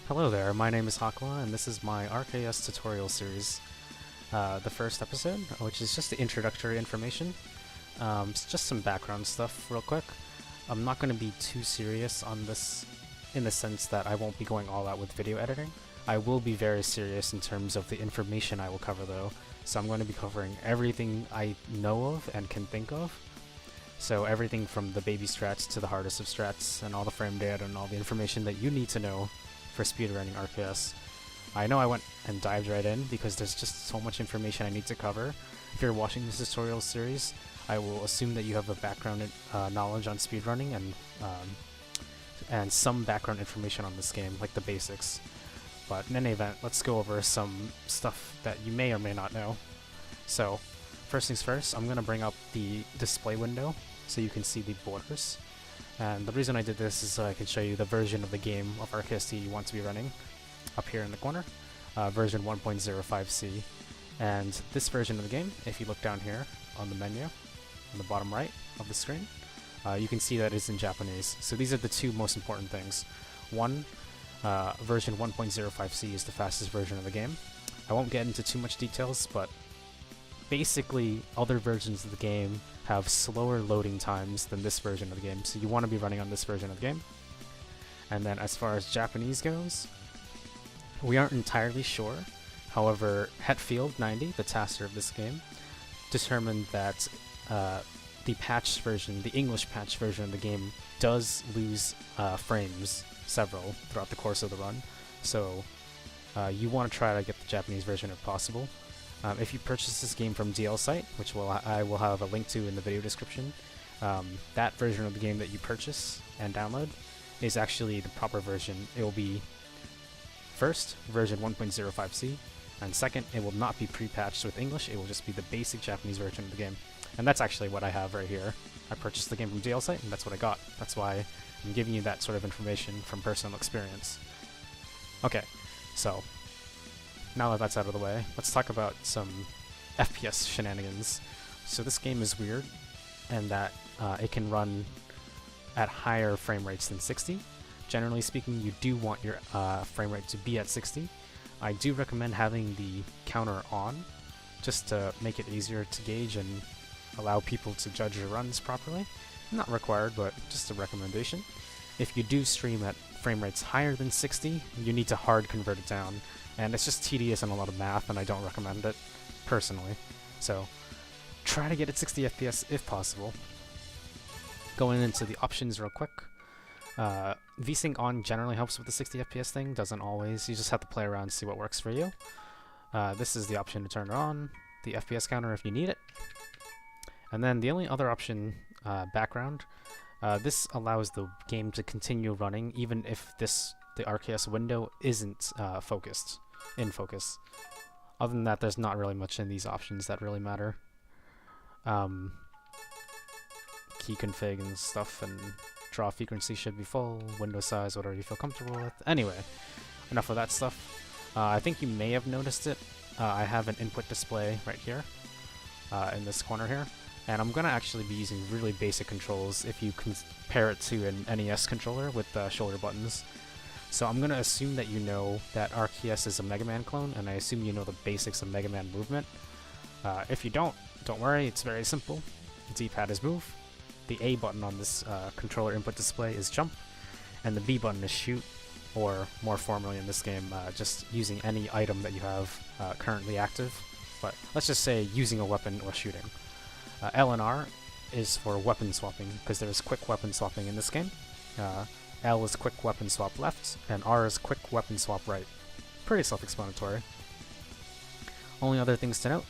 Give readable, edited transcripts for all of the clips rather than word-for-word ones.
Hello there, my name is Hakwa, and this is my RKS tutorial series. The first episode, which is just the introductory information. It's just some background stuff real quick. I'm not going to be too serious on this in the sense that I won't be going all out with video editing. I will be very serious in terms of the information I will cover though, so I'm going to be covering everything I know of and can think of. So everything from the baby strats to the hardest of strats and all the frame data and all the information that you need to know for speedrunning RKS. I know I went and dived right in because there's just so much information I need to cover. If you're watching this tutorial series, I will assume that you have a background knowledge on speedrunning and some background information on this game, like the basics. But in any event, let's go over some stuff that you may or may not know. So, first things first, I'm going to bring up the display window so you can see the borders. And the reason I did this is so I can show you the version of the game of RKST you want to be running up here in the corner, version 1.05c. And this version of the game, if you look down here on the menu, on the bottom right of the screen, you can see that it's in Japanese. So these are the two most important things. One, version 1.05c is the fastest version of the game. I won't get into too much details, but basically other versions of the game have slower loading times than this version of the game, so you want to be running on this version of the game. And then as far as Japanese goes, we aren't entirely sure. However, Hetfield90, the taster of this game, determined that the patched version, the English patched version of the game, does lose frames several throughout the course of the run. So you want to try to get the Japanese version if possible. If you purchase this game from DL Site, which I will have a link to in the video description, that version of the game that you purchase and download is actually the proper version. It will be first, version 1.05c, and second, it will not be pre-patched with English, it will just be the basic Japanese version of the game. And that's actually what I have right here. I purchased the game from DL Site, and that's what I got. That's why I'm giving you that sort of information from personal experience. Okay, so now that that's out of the way, let's talk about some FPS shenanigans. So this game is weird, and that it can run at higher frame rates than 60. Generally speaking, you do want your frame rate to be at 60. I do recommend having the counter on, just to make it easier to gauge and allow people to judge your runs properly. Not required, but just a recommendation. If you do stream at frame rates higher than 60, you need to hard convert it down. And it's just tedious and a lot of math, and I don't recommend it, personally. So, try to get it 60 FPS if possible. Going into the options real quick. VSync on generally helps with the 60 FPS thing, doesn't always. You just have to play around and see what works for you. This is the option to turn it on, the FPS counter if you need it. And then the only other option, background. This allows the game to continue running even if the RKS window isn't in focus. Other than that, there's not really much in these options that really matter. Key config and stuff, and draw frequency should be full, window size, whatever you feel comfortable with. Anyway, enough of that stuff. I think you may have noticed it. I have an input display right here, in this corner here. And I'm going to actually be using really basic controls if you compare it to an NES controller with shoulder buttons. So I'm going to assume that you know that RKS is a Mega Man clone, and I assume you know the basics of Mega Man movement. If you don't worry, it's very simple. D-pad is move, the A button on this controller input display is jump, and the B button is shoot, or more formally in this game, just using any item that you have currently active. But let's just say using a weapon or shooting. L and R is for weapon swapping, because there's quick weapon swapping in this game. L is quick weapon swap left, and R is quick weapon swap right. Pretty self-explanatory. Only other things to note,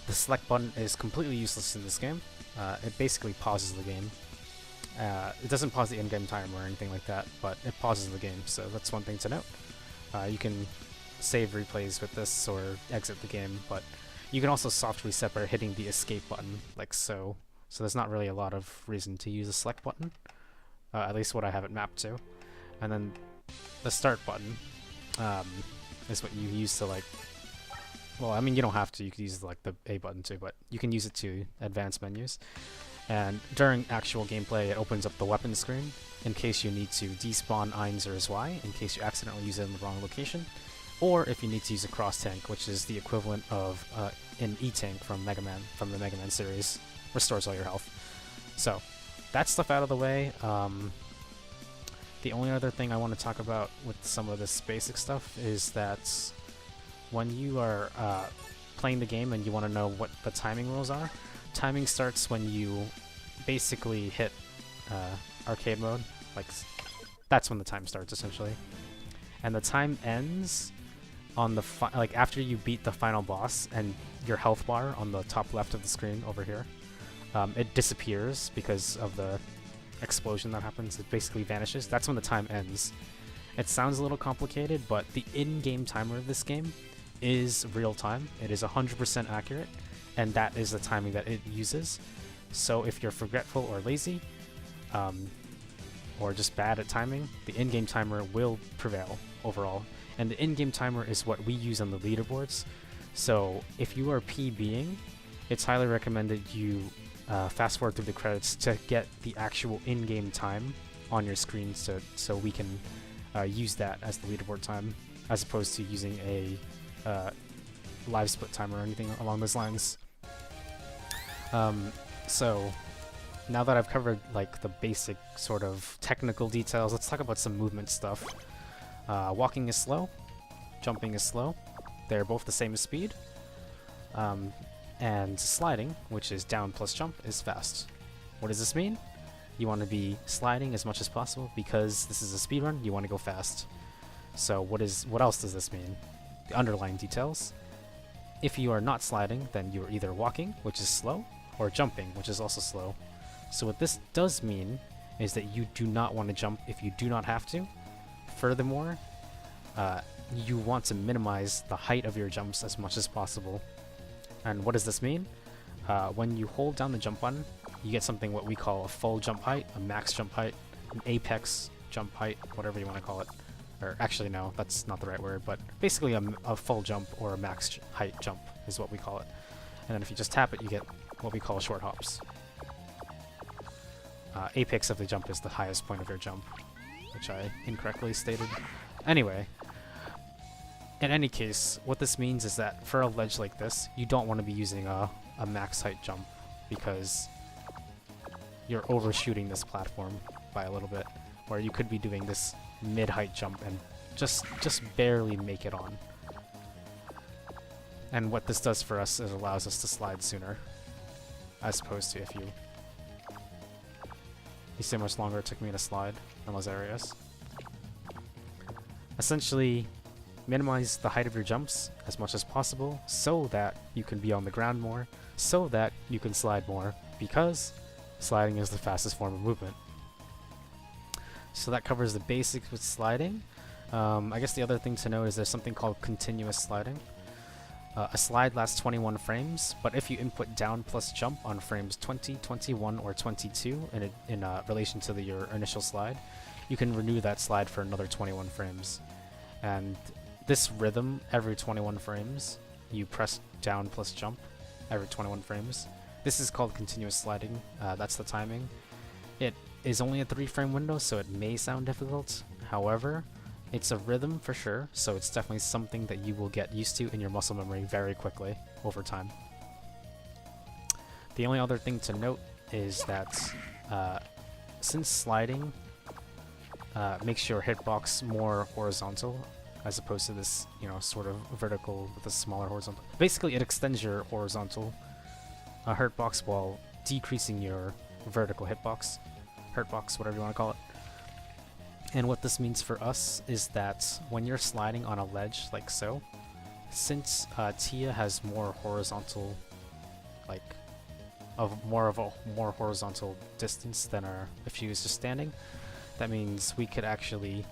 the select button is completely useless in this game. It basically pauses the game. It doesn't pause the in-game time or anything like that, but it pauses the game, so that's one thing to note. You can save replays with this or exit the game, but you can also soft reset by hitting the escape button, like so. So there's not really a lot of reason to use the select button, at least what I have it mapped to. And then the start button is what you use to, like, well, I mean, you don't have to, you could use like the A button too, but you can use it to advance menus. And during actual gameplay, it opens up the weapon screen in case you need to despawn Einzer's Y, in case you accidentally use it in the wrong location, or if you need to use a cross tank, which is the equivalent of an E-tank from Mega Man, from the Mega Man series, restores all your health. So, that stuff out of the way. The only other thing I want to talk about with some of this basic stuff is that when you are playing the game and you want to know what the timing rules are, timing starts when you basically hit arcade mode. Like, that's when the time starts, essentially. And the time ends on the like after you beat the final boss, and your health bar on the top left of the screen over here, it disappears because of the explosion that happens. It basically vanishes. That's when the time ends. It sounds a little complicated, but the in-game timer of this game is real time. It is 100% accurate, and that is the timing that it uses. So if you're forgetful or lazy, or just bad at timing, the in-game timer will prevail overall. And the in-game timer is what we use on the leaderboards. So if you are PBing, it's highly recommended you fast forward through the credits to get the actual in-game time on your screen, so we can use that as the leaderboard time, as opposed to using a live split timer or anything along those lines. So now that I've covered like the basic sort of technical details, let's talk about some movement stuff. Walking is slow, jumping is slow. They're both the same as speed. And sliding, which is down plus jump, is fast. What does this mean? You want to be sliding as much as possible because this is a speed run. You want to go fast. So what else does this mean? The underlying details. If you are not sliding, then you are either walking, which is slow, or jumping, which is also slow. So what this does mean is that you do not want to jump if you do not have to. Furthermore, you want to minimize the height of your jumps as much as possible. And what does this mean? When you hold down the jump button, you get something what we call a full jump height, a max jump height, an apex jump height, whatever you want to call it. Or actually, no, that's not the right word, but basically a full jump or a max height jump is what we call it. And then if you just tap it, you get what we call short hops. Apex of the jump is the highest point of your jump, which I incorrectly stated. Anyway, in any case, what this means is that for a ledge like this, you don't want to be using a max height jump, because you're overshooting this platform by a little bit, where you could be doing this mid-height jump and just barely make it on. And what this does for us is it allows us to slide sooner, as opposed to if you see how much longer it took me to slide in those areas. Essentially, minimize the height of your jumps as much as possible so that you can be on the ground more, so that you can slide more, because sliding is the fastest form of movement. So that covers the basics with sliding. I guess the other thing to note is there's something called continuous sliding. A slide lasts 21 frames, but if you input down plus jump on frames 20, 21, or 22 in relation to your initial slide, you can renew that slide for another 21 frames. And this rhythm, every 21 frames, you press down plus jump every 21 frames. This is called continuous sliding. That's the timing. It is only a 3-frame window, so it may sound difficult. However, it's a rhythm for sure, so it's definitely something that you will get used to in your muscle memory very quickly over time. The only other thing to note is that since sliding makes your hitbox more horizontal as opposed to this, sort of vertical with a smaller horizontal. Basically, it extends your horizontal hurtbox while decreasing your vertical hurtbox, whatever you want to call it. And what this means for us is that when you're sliding on a ledge like so, since Tia has more horizontal, more horizontal distance than if she was just standing, that means we could actually.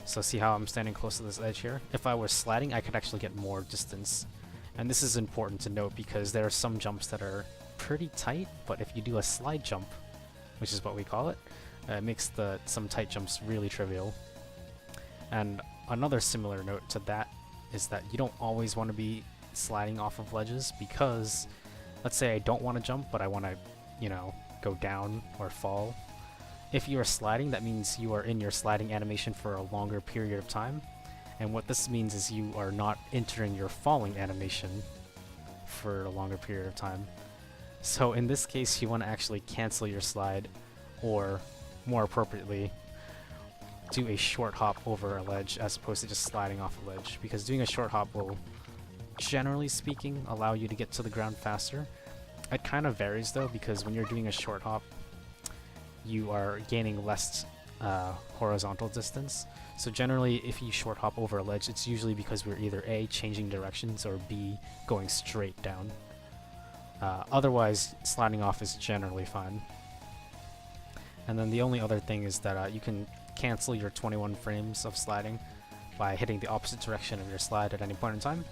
So see how I'm standing close to this edge here? If I was sliding, I could actually get more distance. And this is important to note because there are some jumps that are pretty tight, but if you do a slide jump, which is what we call it, it makes some tight jumps really trivial. And another similar note to that is that you don't always want to be sliding off of ledges, because let's say I don't want to jump, but I want to, go down or fall. If you are sliding, that means you are in your sliding animation for a longer period of time. And what this means is you are not entering your falling animation for a longer period of time. So in this case, you want to actually cancel your slide, or more appropriately, do a short hop over a ledge as opposed to just sliding off a ledge, because doing a short hop will, generally speaking, allow you to get to the ground faster. It kind of varies though, because when you're doing a short hop, you are gaining less horizontal distance. So generally, if you short hop over a ledge, it's usually because we're either A, changing directions, or B, going straight down. Otherwise, sliding off is generally fine. And then the only other thing is that you can cancel your 21 frames of sliding by hitting the opposite direction of your slide at any point in time.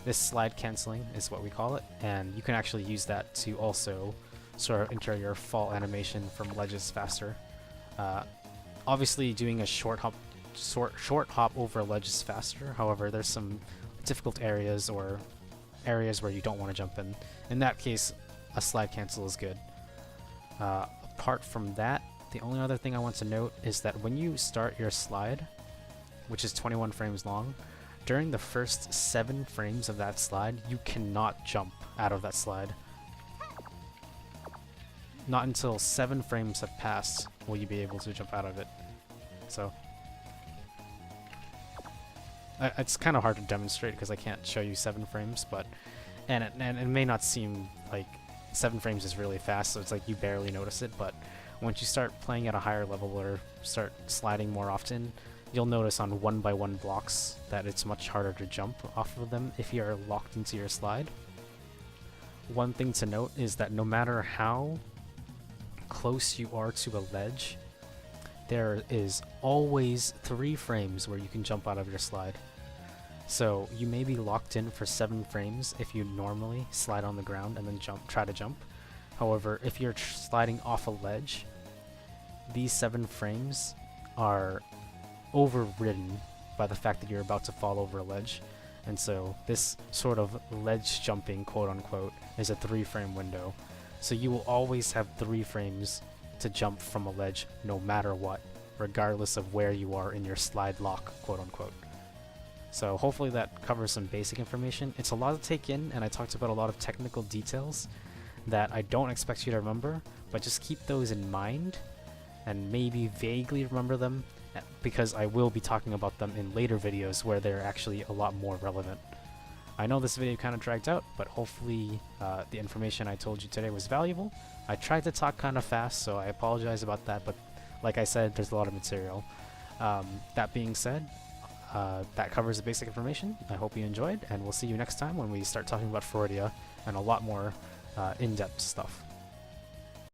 This slide canceling is what we call it, and you can actually use that to also sort of enter your fall animation from ledges faster. Obviously, doing a short hop over a ledge is faster. However, there's some difficult areas or areas where you don't want to jump in. In that case, a slide cancel is good. Apart from that, the only other thing I want to note is that when you start your slide, which is 21 frames long, during the first 7 frames of that slide, you cannot jump out of that slide. Not until 7 frames have passed will you be able to jump out of it. So it's kind of hard to demonstrate because I can't show you 7 frames, but and it may not seem like 7 frames is really fast, so it's like you barely notice it, but once you start playing at a higher level or start sliding more often, you'll notice on 1x1 blocks that it's much harder to jump off of them if you're locked into your slide. One thing to note is that no matter how close you are to a ledge, there is always 3 frames where you can jump out of your slide. So you may be locked in for 7 frames if you normally slide on the ground and then try to jump. However, if you're sliding off a ledge, these 7 frames are overridden by the fact that you're about to fall over a ledge. And so this sort of ledge jumping, quote unquote, is a 3-frame window. So you will always have 3 frames to jump from a ledge no matter what, regardless of where you are in your slide lock, quote unquote. So hopefully that covers some basic information. It's a lot to take in, and I talked about a lot of technical details that I don't expect you to remember, but just keep those in mind and maybe vaguely remember them, because I will be talking about them in later videos where they're actually a lot more relevant. I know this video kind of dragged out, but hopefully the information I told you today was valuable. I tried to talk kind of fast, so I apologize about that, but like I said, there's a lot of material. That being said, that covers the basic information. I hope you enjoyed, and we'll see you next time when we start talking about Freudia and a lot more in-depth stuff.